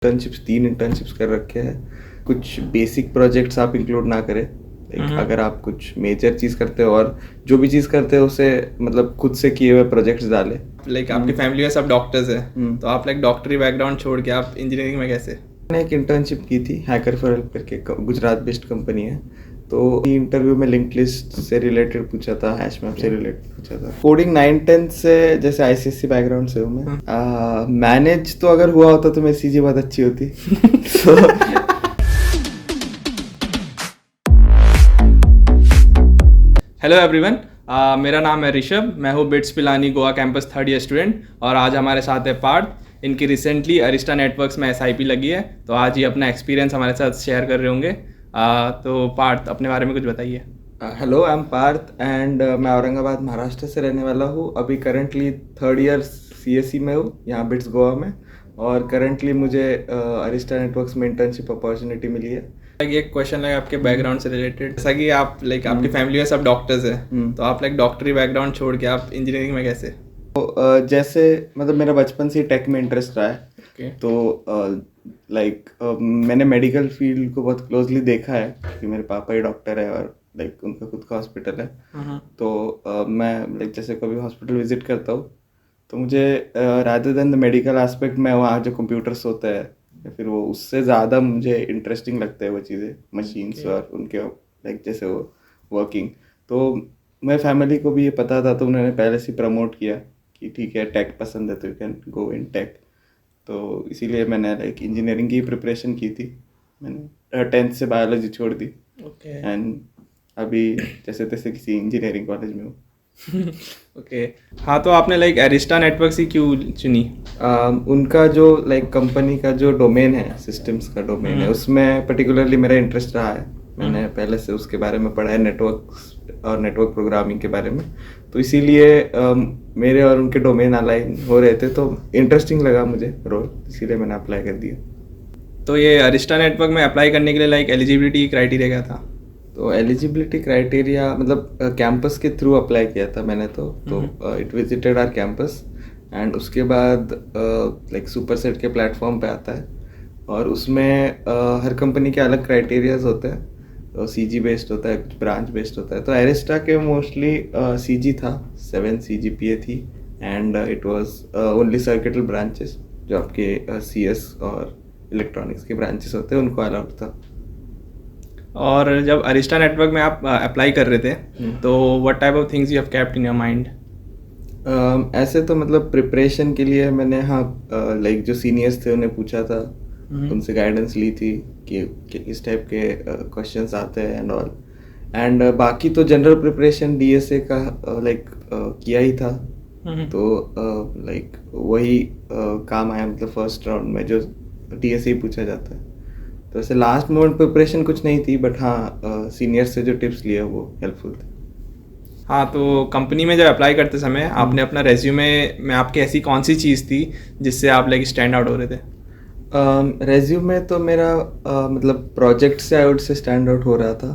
Internships 3 internships कर रखे हैं। कुछ बेसिक प्रोजेक्ट्स आप इंक्लूड ना करें। अगर आप कुछ मेजर चीज़ करते हो और जो भी चीज़ करते हो उसे मतलब खुद से किए हुए प्रोजेक्ट्स डालें। आपकी फैमिली में सब डॉक्टर्स है तो आप डॉक्टरी बैकग्राउंड छोड़ के आप इंजीनियरिंग में कैसे? मैंने एक इंटर्नशिप की थी हैकर फॉर हेल्प करके, गुजरात बेस्ड कंपनी है। तो इंटरव्यू में लिंक्ड लिस्ट से रिलेटेड पूछा था, हैश मैप से रिलेटेड पूछा था। कोडिंग 9-10 से, जैसे आईसीएससी बैकग्राउंड से हूँ मैं। मैनेज तो अगर हुआ होता तो मेरी सीजी बहुत अच्छी होती। तो हेलो एवरीवन, मेरा नाम है ऋषभ। मैं हूँ bits Pilani Goa campus third year student और आज हमारे साथ है पार्थ। इनकी रिसेंटली अरिस्टा नेटवर्क्स में एसआईपी लगी है तो आज ये अपना एक्सपीरियंस हमारे साथ शेयर कर रहे होंगे। तो पार्थ, अपने बारे में कुछ बताइए। Hello, I am Parth and मैं औरंगाबाद महाराष्ट्र से रहने वाला हूँ। अभी करंटली थर्ड ईयर सीएससी में हूँ यहाँ बिट्स गोवा में। और करंटली मुझे अरिस्टा नेटवर्क्स में इंटर्नशिप अपॉर्चुनिटी मिली है। एक क्वेश्चन है आपके बैकग्राउंड से रिलेटेड, जैसा कि आप आपकी फैमिली में सब डॉक्टर्स है तो आप डॉक्टरी बैकग्राउंड छोड़ के आप इंजीनियरिंग में कैसे? तो जैसे मतलब मेरा बचपन से टेक में इंटरेस्ट रहा है। तो मैंने मेडिकल फील्ड को बहुत क्लोजली देखा है क्योंकि मेरे पापा ही डॉक्टर है और उनका खुद का हॉस्पिटल है। तो मैं जैसे कभी हॉस्पिटल विजिट करता हूँ तो मुझे rather than the medical aspect में वहाँ जो कंप्यूटर्स होते हैं या फिर वो उससे ज़्यादा मुझे इंटरेस्टिंग लगता है वो चीज़ें, मशीन्स और उनके जैसे वो वर्किंग। तो मेरे फैमिली को भी ये पता था तो उन्होंने पहले से प्रमोट किया कि ठीक है टेक पसंद है तो you can go in tech. तो इसीलिए मैंने इंजीनियरिंग की प्रिपरेशन की थी। मैंने 10th से बायोलॉजी छोड़ दी एंड अभी जैसे तैसे किसी इंजीनियरिंग कॉलेज में हूँ। ओके हाँ, तो आपने अरिस्टा नेटवर्क्स ही क्यों चुनी? उनका जो कंपनी का जो डोमेन है, सिस्टम्स का डोमेन है, उसमें पर्टिकुलरली मेरा इंटरेस्ट रहा है। मैंने पहले से उसके बारे में पढ़ा है, नेटवर्क्स और नेटवर्क प्रोग्रामिंग के बारे में। तो इसीलिए मेरे और उनके डोमेन अलाइन हो रहे थे तो इंटरेस्टिंग लगा मुझे रोल, इसीलिए मैंने अप्लाई कर दिया। तो ये अरिस्टा नेटवर्क में अप्लाई करने के लिए एलिजिबिलिटी क्राइटेरिया क्या था? तो एलिजिबिलिटी क्राइटेरिया मतलब कैंपस के थ्रू अप्लाई किया था मैंने। तो it visited our campus and उसके बाद सुपरसेट के प्लेटफॉर्म पे आता है और उसमें हर कंपनी के अलग क्राइटेरियाज होते हैं। तो सीजी बेस्ड होता है, कुछ ब्रांच बेस्ड होता है। तो एरिस्टा के मोस्टली सीजी था, 7 CGPA थी and it was only circuital branches जो आपके CS और इलेक्ट्रॉनिक्स के ब्रांचेस होते हैं उनको अलाउड था। और जब अरिस्टा नेटवर्क में आप अप्लाई कर रहे थे तो what type of things you have kept in your mind? ऐसे तो मतलब प्रिपरेशन के लिए मैंने जो सीनियर्स थे उन्हें पूछा था, उनसे गाइडेंस ली थी कि इस टाइप के क्वेश्चंस आते हैं एंड ऑल। एंड बाकी तो जनरल प्रिपरेशन DSA का किया ही था। तो वही काम आया, मतलब फर्स्ट राउंड में जो DSA पूछा जाता है। तो ऐसे लास्ट मोमेंट प्रिपरेशन कुछ नहीं थी, बट हाँ सीनियर से जो टिप्स लिए वो हेल्पफुल थे। हाँ, तो कंपनी में जब अप्लाई करते समय आपने अपना रेज्यूमे में आपकी ऐसी कौन सी चीज़ थी जिससे आप स्टैंड आउट हो रहे थे? रेज्यूमे तो मेरा मतलब प्रोजेक्ट से आई वुड से स्टैंड आउट हो रहा था।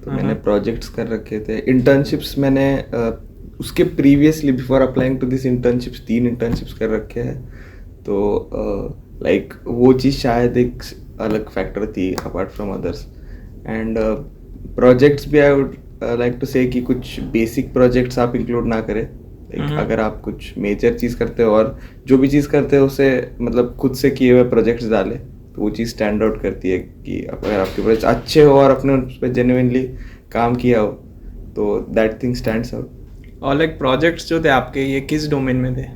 तो मैंने प्रोजेक्ट्स कर रखे थे। इंटर्नशिप्स मैंने उसके previously before applying to this internships 3 internships कर रखे हैं। तो वो चीज़ शायद एक अलग फैक्टर थी apart from others. And projects भी आई वुड लाइक टू से कि कुछ बेसिक प्रोजेक्ट्स आप इंक्लूड ना करें। अगर आप कुछ मेजर चीज़ करते हो और जो भी चीज़ करते हो उसे मतलब खुद से किए हुए प्रोजेक्ट्स डालें तो वो चीज़ स्टैंड आउट करती है कि अगर आपके प्रोजेक्ट्स अच्छे हो और आपने उस पर जेन्युइनली काम किया हो तो दैट थिंग स्टैंड्स आउट। और प्रोजेक्ट्स जो थे आपके ये किस डोमेन में थे?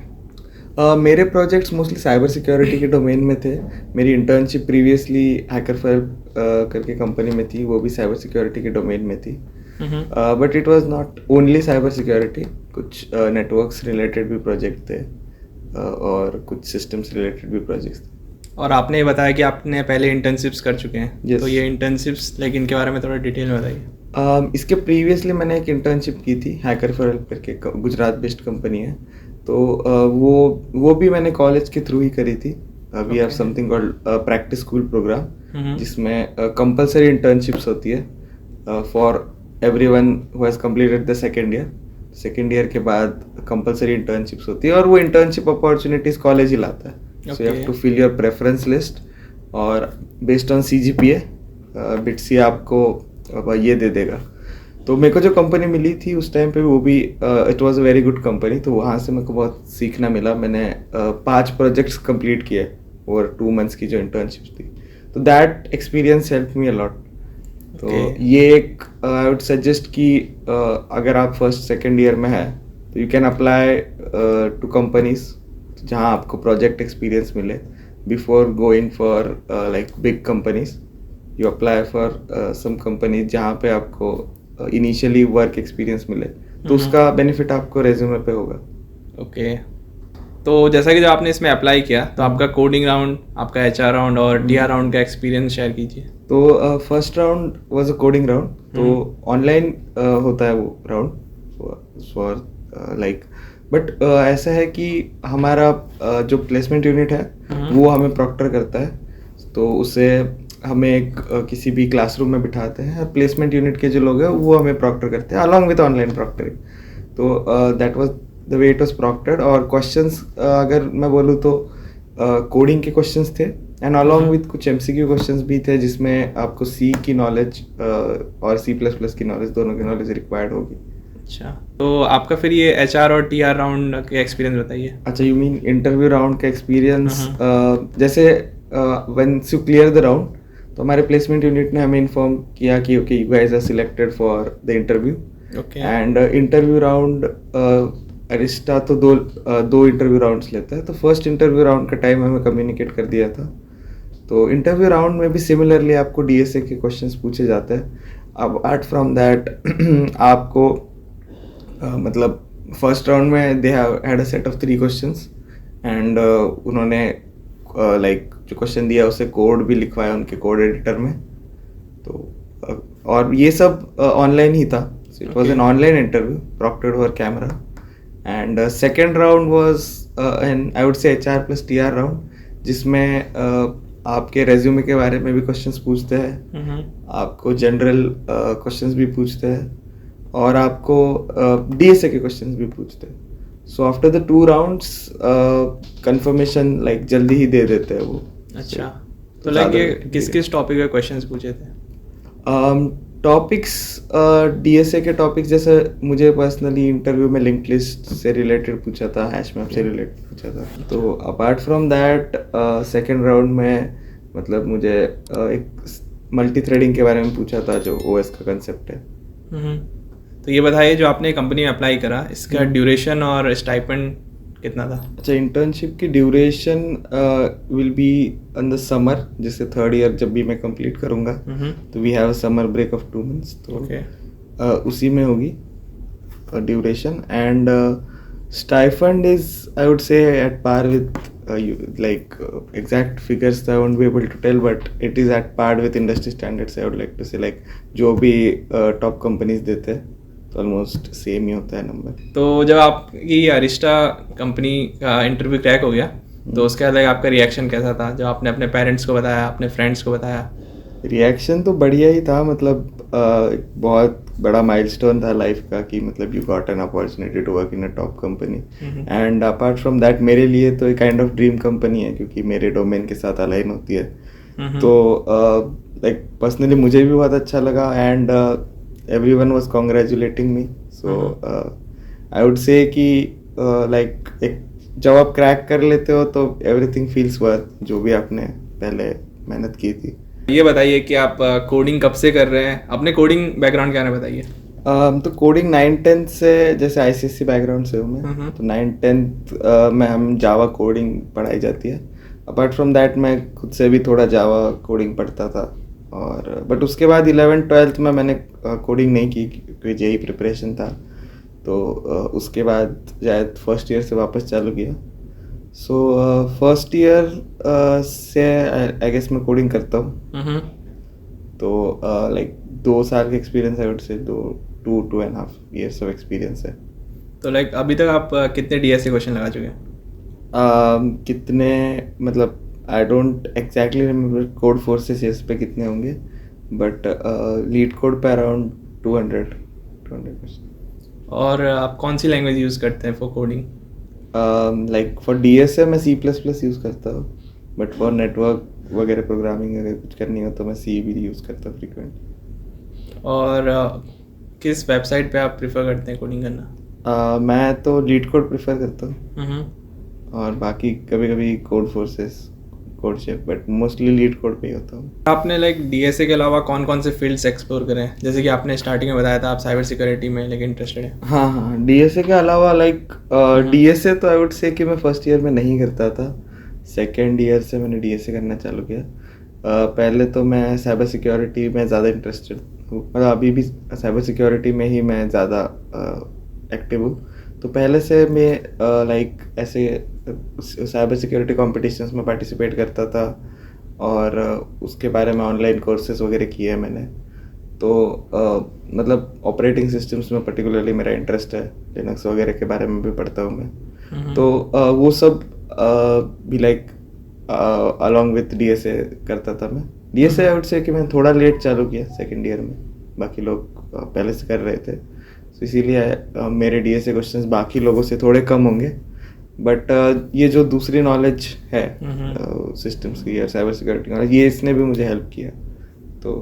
मेरे प्रोजेक्ट्स मोस्टली साइबर सिक्योरिटी के डोमेन में थे। मेरी इंटर्नशिप प्रीवियसली हैकर फॉर करके कंपनी में थी, वो भी साइबर सिक्योरिटी के डोमेन में थी। But it was not only cyber security, कुछ नेटवर्क्स रिलेटेड भी प्रोजेक्ट थे और कुछ सिस्टम्स रिलेटेड भी प्रोजेक्ट्स थे। और आपने ये बताया कि आपने पहले इंटर्नशिप्स कर चुके हैं। Yes. तो ये इंटर्नशिप्स इनके बारे में थोड़ा डिटेल में बताइए। इसके प्रीवियसली मैंने एक इंटर्नशिप की थी हैकर फॉर हेल्प करके, गुजरात बेस्ड कंपनी है। तो वो भी मैंने कॉलेज के थ्रू ही करी थी। We have something called practice school program जिसमें कंपलसरी इंटर्नशिप्स होती है for everyone who has completed the second year के बाद कंपलसरी इंटर्नशिप्स होती है और वो इंटर्नशिप अपॉर्चुनिटीज कॉलेज ही लाता है। So you have to fill your preference list और बेस्ड ऑन CGPA बिट्सी आपको ये दे देगा। तो मेरे को जो कंपनी मिली थी उस टाइम पे वो भी it was a very good company, तो वहाँ से मेरे को बहुत सीखना मिला। मैंने 5 प्रोजेक्ट्स कंप्लीट किए ओवर 2 मंथ्स की जो इंटर्नशिप थी, तो that experience help me a lot. तो ये एक आई वुड सजेस्ट कि अगर आप फर्स्ट सेकेंड ईयर में है तो you can apply to companies जहाँ आपको प्रोजेक्ट एक्सपीरियंस मिले before going for like big companies. You apply for some companies जहाँ पे आपको इनिशियली वर्क एक्सपीरियंस मिले, तो उसका बेनिफिट आपको रेज्यूमे पे होगा। ओके तो जैसा कि जब आपने इसमें अप्लाई किया तो आपका कोडिंग राउंड, आपका HR राउंड और TR राउंड का एक्सपीरियंस शेयर कीजिए। तो first round was a coding round, तो ऑनलाइन होता है वो राउंड फॉर लाइक, बट ऐसा है कि हमारा जो प्लेसमेंट यूनिट है वो हमें प्रॉक्टर करता है, तो उसे हमें एक किसी भी क्लासरूम में बिठाते हैं और प्लेसमेंट यूनिट के जो लोग हैं वो हमें प्रॉक्टर करते हैं अलॉन्ग विद ऑनलाइन प्रॉक्टरिंग। तो that was the way it was proctored. और क्वेश्चंस अगर मैं बोलूँ तो कोडिंग के क्वेश्चंस थे एंड अलॉन्ग विद कुछ MCQ क्वेश्चंस भी थे जिसमें आपको C की नॉलेज और C++ की नॉलेज, दोनों की नॉलेज रिक्वायर्ड होगी। अच्छा तो आपका फिर ये HR और TR राउंड के एक्सपीरियंस बताइए। अच्छा, यू मीन इंटरव्यू राउंड का एक्सपीरियंस? जैसे once you clear the round तो हमारे प्लेसमेंट यूनिट ने हमें इन्फॉर्म किया कि okay you guys are selected for the interview. Okay and interview round Arista तो दो इंटरव्यू राउंड्स लेता है, तो फर्स्ट इंटरव्यू राउंड का टाइम हमें कम्युनिकेट कर दिया था। तो इंटरव्यू राउंड में भी सिमिलरली आपको DSA के क्वेश्चंस पूछे जाते हैं। अब अपार्ट फ्रॉम दैट आपको मतलब फर्स्ट राउंड में they had a set of 3 questions and उन्होंने लाइक जो क्वेश्चन दिया उसे कोड भी लिखवाया उनके कोड एडिटर में। तो और ये सब ऑनलाइन ही था, it was an online interview proctored over camera. And second round was an I would से HR प्लस TR राउंड, जिसमें आपके रेज्यूमे के बारे में भी क्वेश्चंस पूछते हैं, आपको जनरल क्वेश्चंस भी पूछते हैं और आपको DSA के क्वेश्चंस भी पूछते हैं। So after the 2 rounds confirmation like जल्दी ही दे देते हैं वो। अच्छा तो लाइक ये किस किस टॉपिक पे क्वेश्चंस पूछे थे? टॉपिक्स DSA के टॉपिक्स जैसे मुझे पर्सनली इंटरव्यू में लिंक लिस्ट से रिलेटेड पूछा था, हैश मैप से रिलेटेड पूछा था। तो apart from that second round में मतलब मुझे एक मल्टी थ्रेडिंग के बारे में पूछा था जो OS का कंसेप्ट है। तो ये बताइए जो आपने कंपनी में अप्लाई करा इसका ड्यूरेशन और स्टाइपेंड कितना था? अच्छा, इंटर्नशिप की duration will be in the summer, जैसे थर्ड ईयर जब भी मैं कंप्लीट करूँगा तो we have a summer break of 2 months, तो उसी में होगी duration. And stipend is I would say at par with like exact figures I won't be able to tell, but it is at par with industry standards I would like to say, like जो भी top companies देते हैं तो almost same ही होता है number. तो जब आपकी अरिस्टा कंपनी का इंटरव्यू क्रैक हो गया तो उसके बाद आपका रिएक्शन कैसा था जब आपने अपने पेरेंट्स को बताया, अपने फ्रेंड्स को बताया? रिएक्शन तो बढ़िया ही था, मतलब बहुत बड़ा माइलस्टोन था लाइफ का कि मतलब you got an opportunity to work in a top company. And apart from that मेरे लिए तो एक काइंड ऑफ ड्रीम कंपनी है क्योंकि मेरे डोमेन के साथ अलाइन होती है। तो लाइक पर्सनली मुझे भी बहुत अच्छा लगा and everyone was congratulating me. So I would say कि लाइक एक जब आप क्रैक कर लेते हो तो एवरीथिंग फील्स वर्थ जो भी आपने पहले मेहनत की थी। ये बताइए कि आप कोडिंग कब से कर रहे हैं, अपने कोडिंग बैकग्राउंड क्या है बताइए। तो कोडिंग 9th-10th से, जैसे ICSE बैकग्राउंड से हूँ मैं, तो 9th-10th में हम जावा कोडिंग पढ़ाई जाती है। अपार्ट फ्रॉम दैट मैं खुद से भी थोड़ा जावा कोडिंग पढ़ता था, और बट उसके बाद 11th-12th में मैंने कोडिंग नहीं की क्योंकि JEE प्रिपरेशन था। तो उसके बाद शायद फर्स्ट ईयर से वापस चालू किया। सो फर्स्ट ईयर से आई गेस मैं कोडिंग करता हूँ। तो लाइक 2 साल का एक्सपीरियंस आई वुड से 2.5 years ऑफ एक्सपीरियंस है। तो लाइक अभी तक आप कितने DSA क्वेश्चन लगा चुके हैं? कितने मतलब I don't exactly remember code forces पे कितने होंगे, बट लीड कोड पे अराउंड 200 क्वेश्चन। और आप कौन सी लैंग्वेज यूज़ करते हैं for coding? Like for DSA मैं C++ यूज़ करता हूँ, बट फॉर नेटवर्क वगैरह प्रोग्रामिंग अगर कुछ करनी हो तो मैं सी भी यूज़ करता हूँ फ्रीक्वेंट। और किस वेबसाइट पे आप प्रेफर करते हैं कोडिंग करना? मैं तो लीड कोड प्रेफर करता हूँ, हम्म। और बाकी कभी कभी code forces, code chef, but mostly leet code पे ही होता हूँ। आपने लाइक डीएसए के अलावा कौन कौन से फील्ड्स एक्सप्लोर करें? जैसे कि आपने स्टार्टिंग में बताया था आप साइबर सिक्योरिटी में लेकिन इंटरेस्टेड है। हाँ हाँ, डीएसए के अलावा लाइक डीएसए तो आई वुड से कि मैं फर्स्ट ईयर में नहीं करता था, सेकेंड ईयर से मैंने डीएसए करना चालू किया। पहले तो मैं साइबर सिक्योरिटी में ज़्यादा इंटरेस्टेड हूँ, मतलब अभी भी साइबर सिक्योरिटी में ही मैं ज़्यादा एक्टिव हूँ। तो पहले से मैं लाइक ऐसे साइबर सिक्योरिटी कॉम्पिटिशन्स में पार्टिसिपेट करता था, और उसके बारे में ऑनलाइन कोर्सेज वगैरह किए हैं मैंने। तो मतलब ऑपरेटिंग सिस्टम्स में पर्टिकुलरली मेरा इंटरेस्ट है, लिनक्स वगैरह के बारे में भी पढ़ता हूँ मैं। तो वो सब भी लाइक अलॉन्ग विथ डीएसए करता था मैं। डीएसए आई वुड से कि मैं थोड़ा लेट चालू किया सेकेंड ईयर में, बाकी लोग पहले से कर रहे थे, तो इसीलिए मेरे डीएसए क्वेश्चंस बाकी लोगों से थोड़े कम होंगे। बट ये जो दूसरी नॉलेज है सिस्टम्स की या साइबर सिक्योरिटी नॉलेज, ये इसने भी मुझे हेल्प किया। तो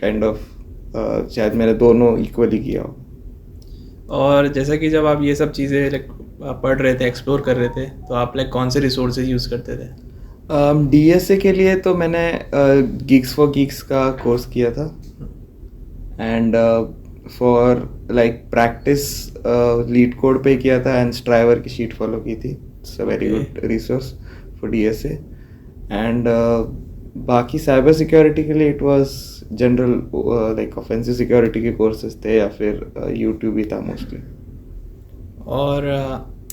काइंड ऑफ शायद मैंने दोनों इक्वली किया हो। और जैसा कि जब आप ये सब चीज़ें लाइक पढ़ रहे थे, एक्सप्लोर कर रहे थे, तो आप लाइक कौन से रिसोर्सेज यूज़ करते थे? डीएसए के लिए तो मैंने गीक्स फॉर गीक्स का कोर्स किया था, and for like practice leet code पे किया था, एंड स्ट्राइवर की शीट फॉलो की थी। It's a very good resource for DSA. And बाकी साइबर सिक्योरिटी के लिए it was general like offensive security के कोर्सेज थे, या फिर यूट्यूब ही था मोस्टली। और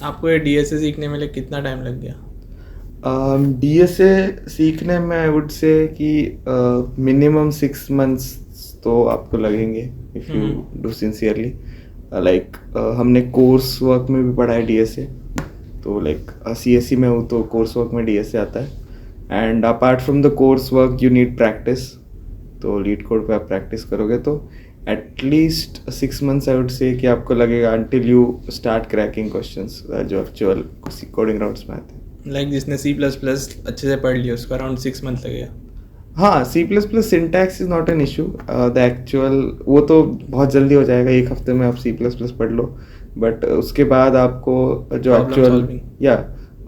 आपको ये डीएसए सीखने में लाइक कितना टाइम लग गया? डीएसए सीखने में आई वुड से कि मिनिमम 6 months तो आपको लगेंगे if you do sincerely. Like हमने कोर्स वर्क में भी पढ़ा है डीएसए, तो लाइक सीएससी में हूँ तो कोर्स वर्क में डीएसए आता है, and apart from the course work you need practice. तो लीड कोड पे आप प्रैक्टिस करोगे तो at least 6 months I would say कि आपको लगेगा until you start cracking questions जो एक्चुअल कोडिंग राउंड्स में आते हैं। लाइक जिसने C++ अच्छे से पढ़ लिया उसको अराउंड 6 months लगेगा। हाँ, C++ syntax is not an issue, the actual वो तो बहुत जल्दी हो जाएगा, 1 हफ्ते में आप C++ पढ़ लो। बट उसके बाद आपको जो एक्चुअल या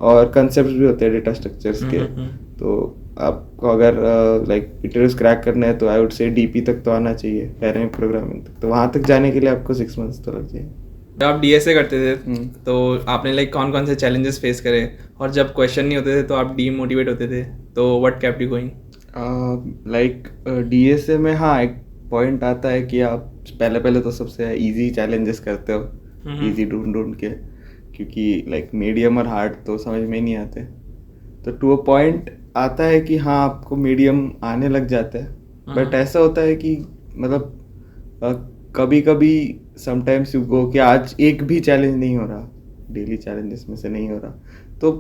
और कंसेप्ट भी होते हैं डेटा स्ट्रक्चर्स के, तो आपको अगर लाइक इटरेटिव्स क्रैक करने हैं तो आई वुड से डीपी तक तो आना चाहिए, डायनामिक प्रोग्रामिंग तक। तो वहाँ तक जाने के लिए आपको 6 months तो लग जाएंगे। जब आप डीएसए करते थे तो आपने लाइक कौन कौन से चैलेंजेस फेस करे, और जब क्वेश्चन नहीं होते थे तो आप डीमोटिवेट होते थे, तो what kept you going? Like DSA में हाँ एक पॉइंट आता है कि आप पहले तो सबसे इजी चैलेंजेस करते हो, इजी ढूंढ के, क्योंकि लाइक मीडियम और हार्ड तो समझ में नहीं आते। तो टू अ पॉइंट आता है कि हाँ आपको मीडियम आने लग जाता है, बट ऐसा होता है कि मतलब कभी कभी समटाइम्स यू गो कि आज एक भी चैलेंज नहीं हो रहा, डेली चैलेंजेस में से नहीं हो रहा, तो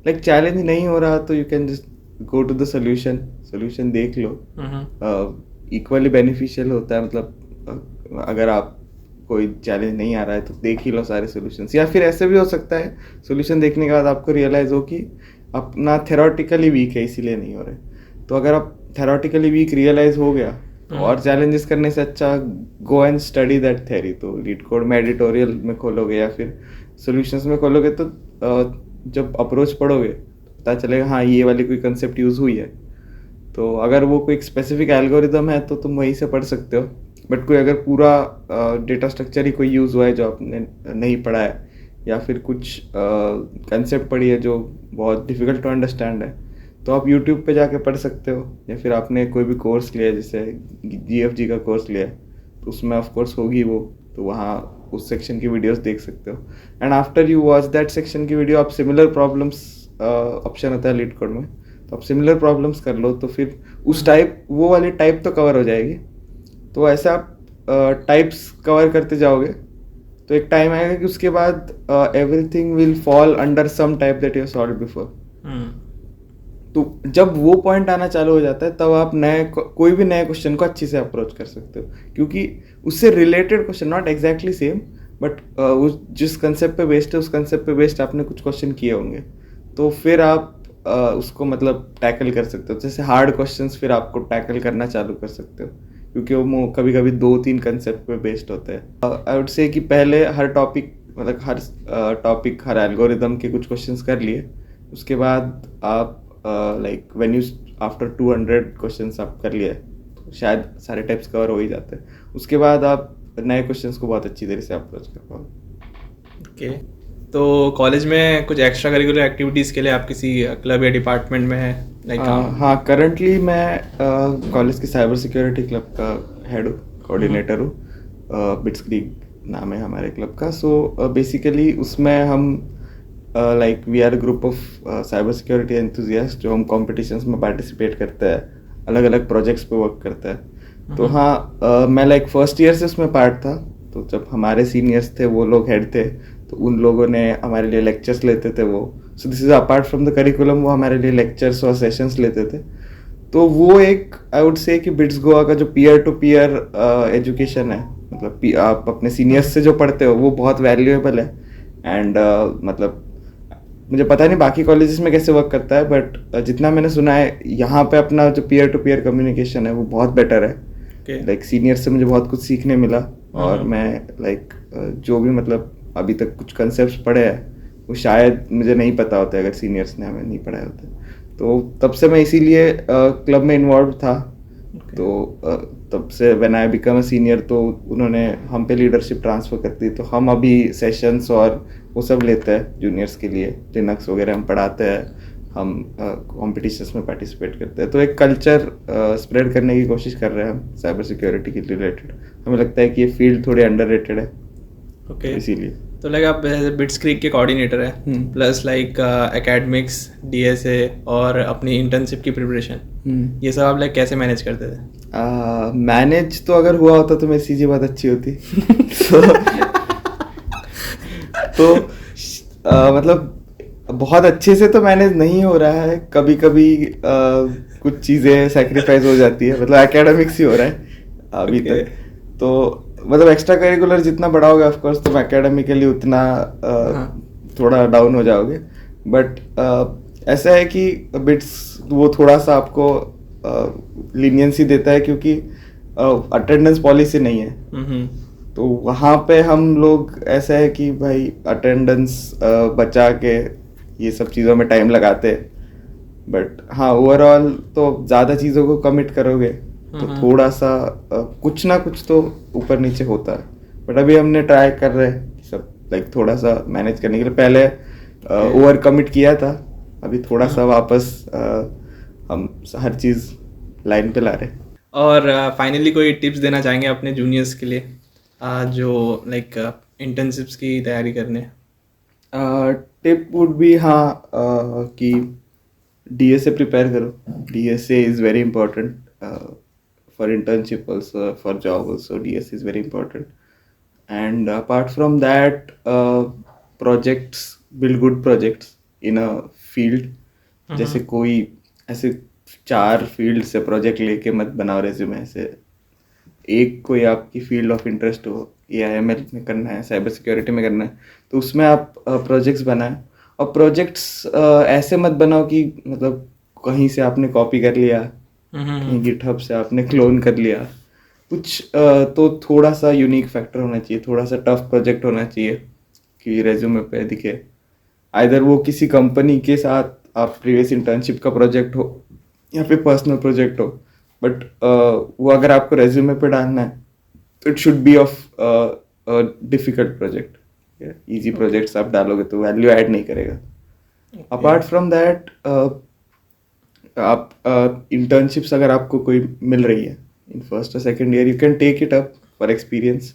लाइक चैलेंज नहीं हो रहा तो you can just go to the solution देख लो। इक्वली बेनिफिशियल होता है, मतलब अगर आप कोई चैलेंज नहीं आ रहा है तो देख ही लो सारे सोल्यूशंस। या फिर ऐसे भी हो सकता है सोल्यूशन देखने के बाद आपको रियलाइज हो कि अपना थेरोटिकली वीक है इसीलिए नहीं हो रहे। तो अगर आप थेरोटिकली वीक रियलाइज हो गया तो और चैलेंजेस करने से अच्छा go and study that theory. तो लीड कोड में एडिटोरियल में खोलोगे या फिर सॉल्यूशंस में खोलोगे तो जब अप्रोच पढ़ोगे पता चलेगा हाँ ये वाली कोई कंसेप्ट यूज़ हुई है। तो अगर वो कोई स्पेसिफिक एल्गोरिदम है तो तुम वहीं से पढ़ सकते हो, बट कोई अगर पूरा डेटा स्ट्रक्चर ही कोई यूज़ हुआ है जो आपने नहीं पढ़ा है, या फिर कुछ कंसेप्ट पढ़ी है जो बहुत डिफ़िकल्ट टू अंडरस्टैंड है, तो आप यूट्यूब पे जाके पढ़ सकते हो, या फिर आपने कोई भी कोर्स लिया जैसे GFG का कोर्स लिया तो उसमें ऑफ कोर्स होगी वो, तो वहाँ उस सेक्शन की वीडियोस देख सकते हो। And after you watch that section की वीडियो आप सिमिलर प्रॉब्लम्स ऑप्शन होता है लीड कोड में, तो आप सिमिलर प्रॉब्लम्स कर लो तो फिर उस टाइप वो वाली टाइप तो कवर हो जाएगी। तो ऐसा आप टाइप्स कवर करते जाओगे तो एक टाइम आएगा कि उसके बाद everything will fall under some type that you solve before. तो जब वो पॉइंट आना चालू हो जाता है तब आप कोई भी नए क्वेश्चन को अच्छे से अप्रोच कर सकते हो, क्योंकि उससे related question, not exactly same but जिस कंसेप्ट पे बेस्ड है उस कंसेप्ट पे बेस्ड आपने कुछ क्वेश्चन किए होंगे। तो फिर आप उसको मतलब टैकल कर सकते हो। जैसे हार्ड क्वेश्चंस फिर आपको टैकल करना चालू कर सकते हो, क्योंकि वो कभी कभी 2-3 कंसेप्ट पे बेस्ड होते हैं। आई वुड से कि पहले हर टॉपिक मतलब हर टॉपिक हर एल्गोरिदम के कुछ क्वेश्चंस कर लिए, उसके बाद आप like when you after 200 questions आप कर लिए तो शायद सारे टाइप्स कवर हो ही जाते हैं। उसके बाद आप नए क्वेश्चंस को बहुत अच्छी तरह से अप्रोच कर पाओगे। ओके, तो कॉलेज में कुछ एक्स्ट्रा करिकुलर एक्टिविटीज़ के लिए आप किसी क्लब या डिपार्टमेंट में है लाइक? हाँ, करंटली मैं कॉलेज की साइबर सिक्योरिटी क्लब का हेड हूँ, कोऑर्डिनेटर हूँ। बिट्स क्रीक नाम है हमारे क्लब का। सो बेसिकली उसमें हम like we are group of cyber security enthusiast जो हम कॉम्पिटिशन्स में पार्टिसिपेट करते हैं, अलग अलग प्रोजेक्ट्स पे वर्क करते हैं। तो हाँ, मैं लाइक फर्स्ट ईयर से उसमें पार्ट था। तो जब हमारे सीनियर्स थे वो लोग हेड थे, तो उन लोगों ने हमारे लिए लेक्चर्स लेते थे वो। So this is apart from the curriculum, वो हमारे लिए लेक्चर्स और सेशंस लेते थे। तो वो एक आई वुड से कि बिट्स गोवा का जो पीयर टू पीयर एजुकेशन है, मतलब आप अपने सीनियर्स से जो पढ़ते हो वो बहुत वैल्यूएबल है। एंड मतलब मुझे पता नहीं बाकी कॉलेजेस में कैसे वर्क करता है, बट जितना मैंने सुना है यहाँ पे अपना जो पीयर टू पीयर कम्युनिकेशन है वो बहुत बेटर है। लाइक सीनियर से मुझे बहुत कुछ सीखने मिला, और मैं लाइक जो भी मतलब अभी तक कुछ कंसेप्ट्स पढ़े हैं वो शायद मुझे नहीं पता होता अगर सीनियर्स ने हमें नहीं पढ़ाया होता। तो तब से मैं इसीलिए क्लब में इन्वॉल्व था। तो तब से when I become a senior तो उन्होंने हम पे लीडरशिप ट्रांसफ़र कर दी। तो हम अभी सेशंस और वो सब लेते हैं जूनियर्स के लिए, लिनक्स वगैरह हम पढ़ाते हैं, हम कॉम्पिटिशन्स में पार्टिसिपेट करते हैं। तो एक कल्चर स्प्रेड करने की कोशिश कर रहे हैं हम साइबर सिक्योरिटी के रिलेटेड। हमें लगता है कि ये फील्ड थोड़ी अंडररेटेड है। ओके, इसीलिए तो लाइक आप बिट्स क्रीक के कोऑर्डिनेटर है, प्लस लाइक एकेडमिक्स, डीएसए और अपनी इंटर्नशिप की प्रिपरेशन, ये सब आप लाइक कैसे मैनेज करते थे? मैनेज तो अगर हुआ होता तो मेरी चीज़ें बहुत अच्छी होती। तो मतलब बहुत अच्छे से तो मैनेज नहीं हो रहा है, कभी कभी कुछ चीज़ें सेक्रीफाइस हो जाती है। मतलब एकेडमिक्स ही हो रहा है अभी तक। तो मतलब एक्स्ट्रा करिकुलर जितना बढ़ाओगे ऑफ कोर्स तुम एकेडमिकली उतना थोड़ा डाउन हो जाओगे। बट ऐसा है कि बिट्स वो थोड़ा सा आपको लीनियंसी देता है, क्योंकि अटेंडेंस पॉलिसी नहीं है। तो वहाँ पे हम लोग ऐसा है कि भाई अटेंडेंस बचा के ये सब चीज़ों में टाइम लगाते। बट हाँ, ओवरऑल तो ज़्यादा चीज़ों को कमिट करोगे तो थोड़ा सा कुछ ना कुछ तो ऊपर नीचे होता है। बट अभी हमने ट्राई कर रहे हैं सब लाइक थोड़ा सा मैनेज करने के लिए। पहले ओवर कमिट किया था, अभी थोड़ा सा वापस हम हर चीज़ लाइन पे ला रहे हैं। और फाइनली कोई टिप्स देना चाहेंगे अपने जूनियर्स के लिए जो लाइक इंटर्नशिप्स की तैयारी करने? टिप वुड बी हाँ कि डीएसए प्रिपेयर करो। DSA is very important for internship also, for job also, DS is very important. And apart from that, projects, build good projects in a field. जैसे कोई ऐसे 4 field से project लेके मत बनाओ रेज्यूमे से। एक कोई आपकी फील्ड ऑफ इंटरेस्ट हो, या एमएल में करना है, साइबर सिक्योरिटी में करना है, तो उसमें आप प्रोजेक्ट्स बनाएं। और प्रोजेक्ट्स ऐसे मत बनाओ कि मतलब कहीं से आपने कॉपी कर लिया, कहीं गिटहब से आपने क्लोन कर लिया। कुछ तो थोड़ा सा यूनिक फैक्टर होना चाहिए, थोड़ा सा टफ प्रोजेक्ट होना चाहिए कि रेज्यूमे पे दिखे। आइदर वो किसी कंपनी के साथ आप प्रीवियस इंटर्नशिप का प्रोजेक्ट हो या फिर पर्सनल प्रोजेक्ट हो, बट वो अगर आपको रेज्यूमे पे डालना है तो it should be of difficult project. Easy projects आप डालोगे तो वैल्यू ऐड नहीं करेगा। अपार्ट फ्रॉम दैट, आप इंटर्नशिप्स अगर आपको कोई मिल रही है इन फर्स्ट और second year, you can take it up for experience.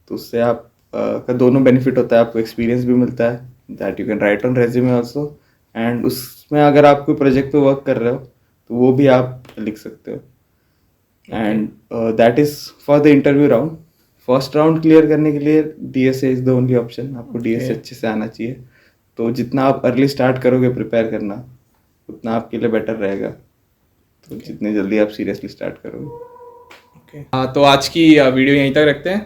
तो उससे आप का दोनों बेनिफिट होता है, आपको एक्सपीरियंस भी मिलता है that you can write on resume also, and उसमें अगर आप कोई प्रोजेक्ट पे वर्क कर रहे हो तो वो भी आप लिख सकते हो। And that is for the interview round. First round clear करने के लिए DSA is the only option. आपको डीएसए अच्छे से आना चाहिए। तो जितना आप अर्ली स्टार्ट करोगे प्रिपेयर करना, उतना आपके लिए बेटर रहेगा। तो जितने जल्दी आप सीरियसली स्टार्ट करोगे। तो आज की वीडियो यहीं तक रखते हैं।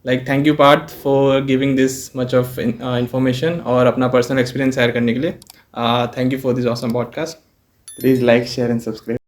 Like thank you Parth for giving this much of information और अपना पर्सनल एक्सपीरियंस शेयर करने के लिए। Thank you for this awesome podcast. Please like, share, and subscribe.